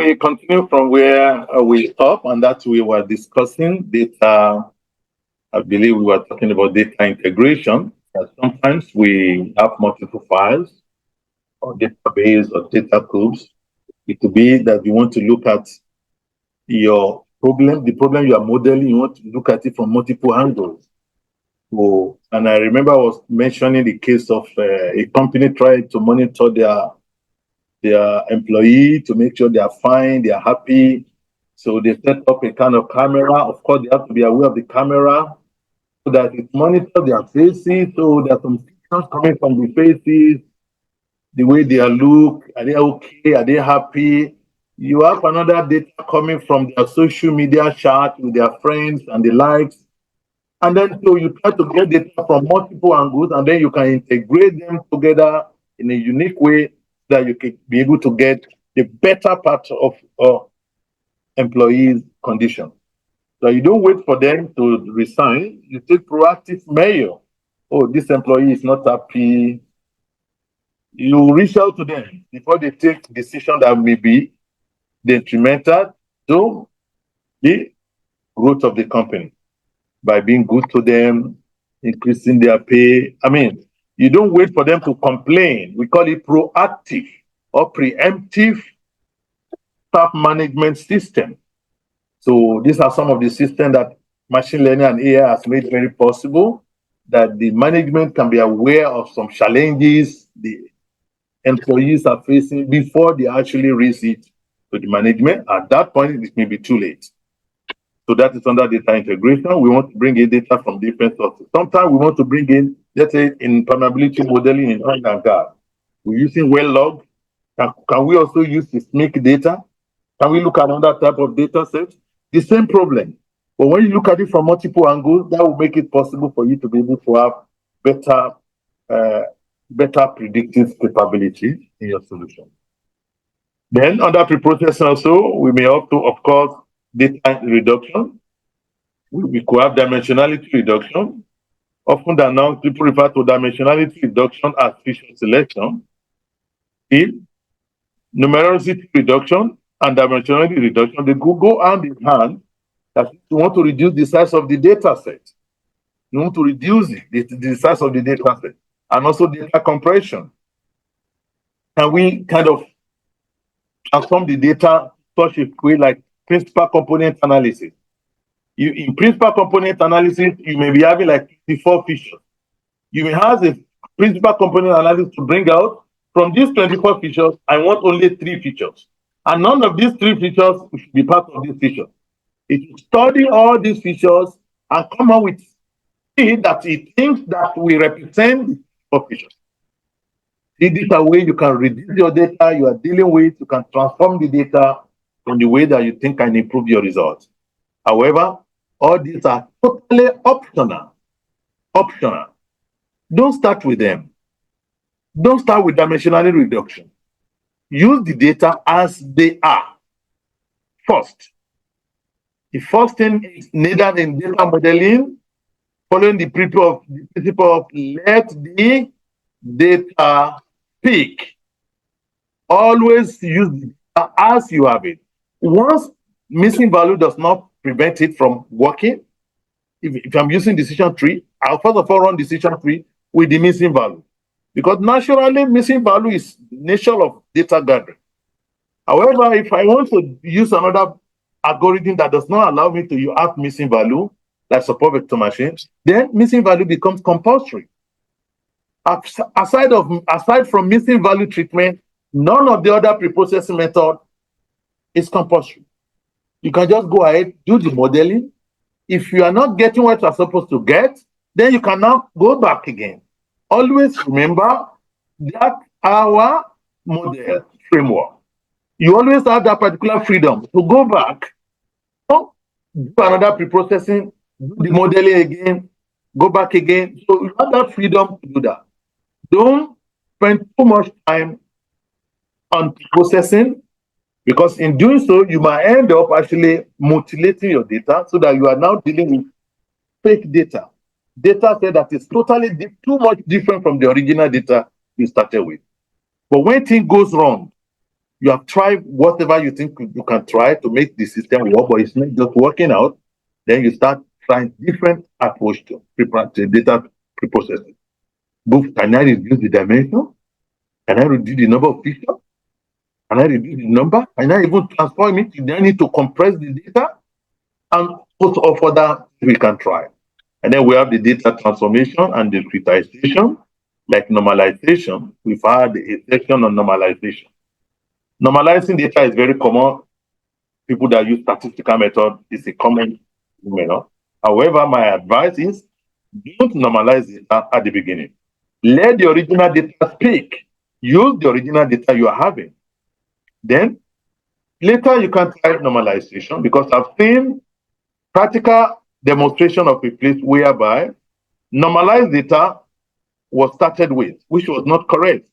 we continue from where we stopped, and that we were discussing data. I believe we were talking about data integration. That sometimes we have multiple files or database or data cubes. It could be that you want to look at your problem, the problem you are modeling, you want to look at it from multiple angles. So, and I remember I was mentioning the case of a company trying to monitor their employee to make sure they are fine, they are happy. So they set up a kind of camera. Of course, they have to be aware of the camera so that it monitors their faces. So there are some signals coming from the faces, the way they are look. Are they okay? Are they happy? You have another data coming from their social media chat with their friends and the likes. And then so you try to get data from multiple angles, and then you can integrate them together in a unique way that you can be able to get the better part of employees' condition. So you don't wait for them to resign. You take proactive measure. Oh, this employee is not happy. You reach out to them before they take decision that may be detrimental to the growth of the company by being good to them, increasing their pay. I mean, you don't wait for them to complain. We call it proactive or preemptive staff management system. So these are some of the systems that machine learning and AI has made very possible, that the management can be aware of some challenges the employees are facing before they actually raise it to the management. At that point, it may be too late. So that is under data integration. We want to bring in data from different sources. Sometimes we want to bring in, let's say, in permeability modeling in oil and gas. We're using well log. Can we also use seismic data? Can we look at another type of data set? The same problem. But when you look at it from multiple angles, that will make it possible for you to be able to have better predictive capability in your solution. Then under preprocessing also, we may have to, of course, data reduction. We could have dimensionality reduction. Often now people refer to dimensionality reduction as feature selection. If numerosity reduction and dimensionality reduction, they go hand in hand. That you want to reduce the size of the data set. You want to reduce the size of the data set, and also data compression. Can we kind of transform the data such a way like principal component analysis? In principal component analysis, you may be having like 24 features. You may have a principal component analysis to bring out from these 24 features, I want only 3 features. And none of these 3 features should be part of this feature. It will study all these features and come up with it that it thinks that will represent the 4 features. In this way, you can reduce your data you are dealing with, you can transform the data in the way that you think can improve your results. However, all these are totally optional. Don't start with them. Don't start with dimensionality reduction. Use the data as they are first. The first thing is needed in data modeling, following the principle of let the data speak. Always use the data as you have it. Once missing value does not prevent it from working, if I'm using decision tree, I'll first of all run decision tree with the missing value. Because naturally, missing value is the nature of data gathering. However, if I want to use another algorithm that does not allow me to have missing value, like support vector machine, then missing value becomes compulsory. Aside from missing value treatment, none of the other preprocessing method is compulsory. You can just go ahead, do the modeling. If you are not getting what you are supposed to get, then you can now go back again. Always remember that our model framework, you always have that particular freedom to go back, do another preprocessing, do the modeling again, go back again. So you have that freedom to do that. Don't spend too much time on processing, because in doing so, you might end up actually mutilating your data so that you are now dealing with fake data. Data set that is totally too much different from the original data you started with. But when things goes wrong, You have tried whatever you think you can try to make the system work, but it's not just working out. Then you start trying different approach to data preprocessing. Both, can I reduce the dimension? Can I reduce the number of pictures? Can I reduce the number? Can I even transform it? Do I need to compress the data? And put of other we can try. And then we have the data transformation and discretization, like normalization. We've had a section on normalization. Normalizing data is very common. People that use statistical method is a common, you know. However, my advice is don't normalize data at the beginning. Let the original data speak. Use the original data you are having. Then later you can try normalization, because I've seen practical demonstration of a place whereby normalized data was started with, which was not correct.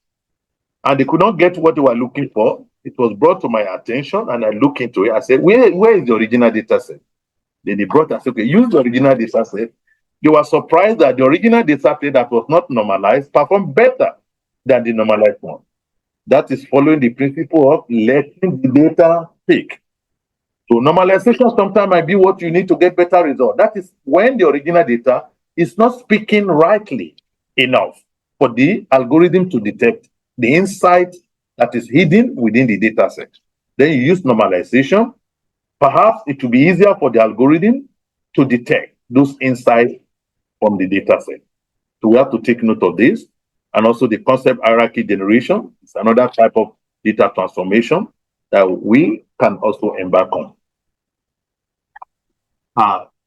And they could not get what they were looking for. It was brought to my attention and I looked into it. I said, where is the original data set? Then they brought us, okay, use the original data set. They were surprised that the original data set that was not normalized performed better than the normalized one. That is following the principle of letting the data speak. So normalization sometimes might be what you need to get better result. That is when the original data is not speaking rightly enough for the algorithm to detect the insight that is hidden within the data set. Then you use normalization. Perhaps it will be easier for the algorithm to detect those insights from the data set. So we have to take note of this. And also the concept hierarchy generation is another type of data transformation that we can also embark on.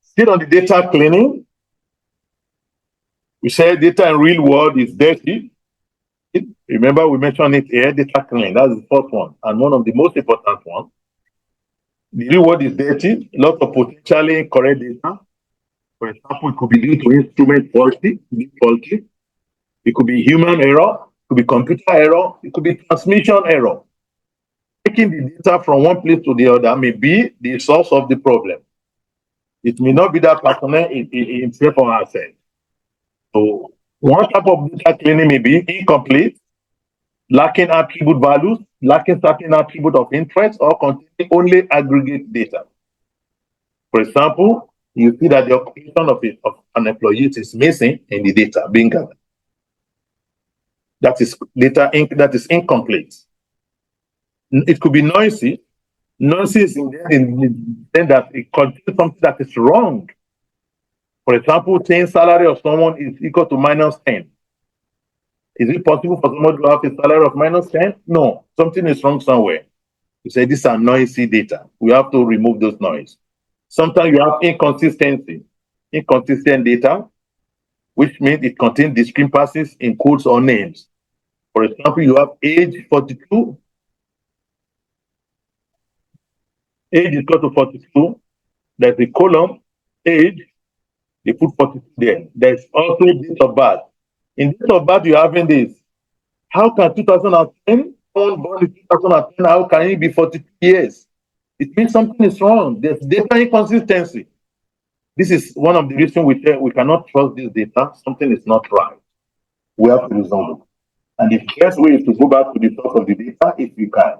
Still on the data cleaning, we say data in real world is dirty. Remember, we mentioned it here, data cleaning. That's the first one, and one of the most important ones. The real world is dirty, lots of potentially incorrect data. For example, it could be due to instrument faulty. It could be human error, it could be computer error, it could be transmission error. Taking the data from one place to the other may be the source of the problem. It may not be that personnel himself or herself. So one type of data cleaning may be incomplete, lacking attribute values, lacking certain attribute of interest, or containing only aggregate data. For example, you see that the occupation of an employee is missing in the data being gathered. That is data that is incomplete. It could be noisy. Noisy is in the sense that it contains something that is wrong. For example, saying salary of someone is equal to -10. Is it possible for someone to have a salary of -10? No, something is wrong somewhere. You say these are noisy data. We have to remove those noise. Sometimes you have inconsistency, inconsistent data, which means it contains discrepancies in codes or names. For example, you have age 42, age is equal to 42. There's a column, age, they put 42 there. There's also date of birth. In date of birth, you're having this. How can 2010, someone born in 2010, how can it be 42 years? It means something is wrong. There's data inconsistency. This is one of the reasons we say we cannot trust this data. Something is not right. We have to resolve it. And the best way is to go back to the source of the data if you can.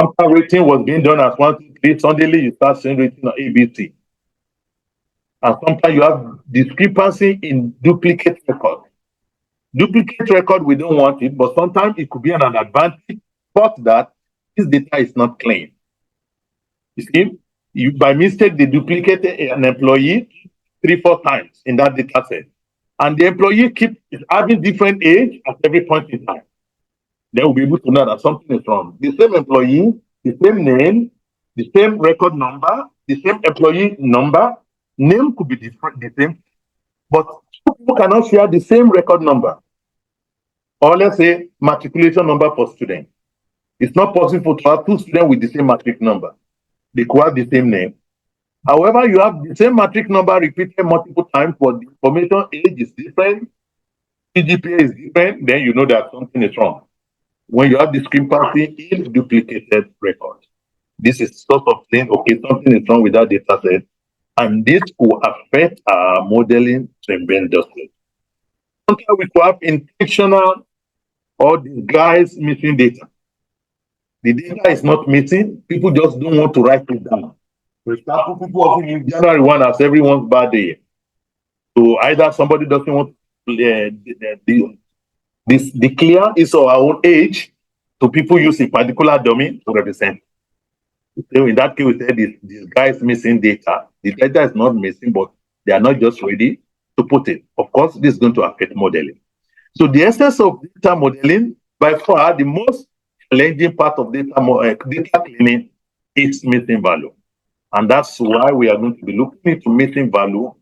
After rating was being done as 1, 2, 3, suddenly you start seeing rating on ABC. And sometimes you have discrepancy in duplicate record. Duplicate record, we don't want it, but sometimes it could be an advantage, but that this data is not clean. You see, you by mistake they duplicate an employee 3, 4 times in that data set. And the employee keeps having different age at every point in time. They will be able to know that something is wrong. The same employee, the same name, the same record number, the same employee number, name could be different, the same, but two people cannot share the same record number. Or let's say matriculation number for students. It's not possible to have 2 students with the same matric number. They could have the same name. However, you have the same matric number repeated multiple times, but the information age is different, CGPA is different, then you know that something is wrong. When you have discrepancy in duplicated records, this is sort of saying, okay, something is wrong with that data set, and this will affect our modeling tremendously. Sometimes we could have intentional or disguised missing data. The data is not missing. People just don't want to write it down. For example, people often use January 1 as everyone's birthday. So either somebody doesn't want this declare his or her own age, so people use a particular domain to represent. So in that case, we said this guy is missing data. The data is not missing, but they are not just ready to put it. Of course, this is going to affect modeling. So the essence of data modeling, by far, the most challenging part of data cleaning is missing value. And that's why we are going to be looking into missing value.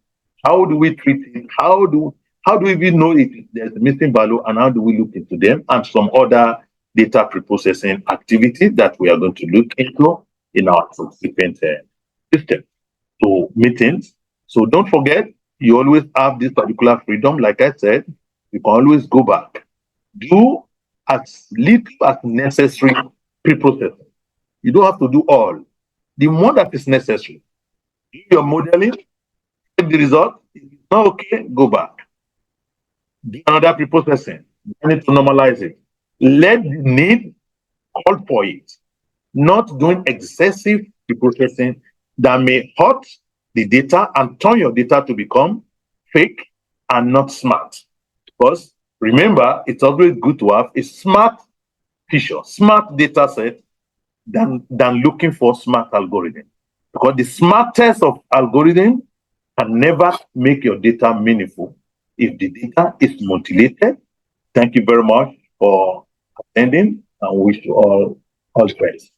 How do we treat it? How do we even know if there's missing value, and how do we look into them, and some other data preprocessing activities that we are going to look into in our subsequent system. So meetings. So don't forget, you always have this particular freedom. Like I said, you can always go back. Do as little as necessary preprocessing. You don't have to do all. The more that is necessary. Do your modeling, take the result. If it's not okay, go back. Do another preprocessing. You need to normalize it. Let the need call for it. Not doing excessive preprocessing that may hurt the data and turn your data to become fake and not smart. Because remember, it's always good to have a smart feature, smart data set than looking for smart algorithm. Because the smartest of algorithm can never make your data meaningful if the data is mutilated. Thank you very much for attending, and wish you all the best.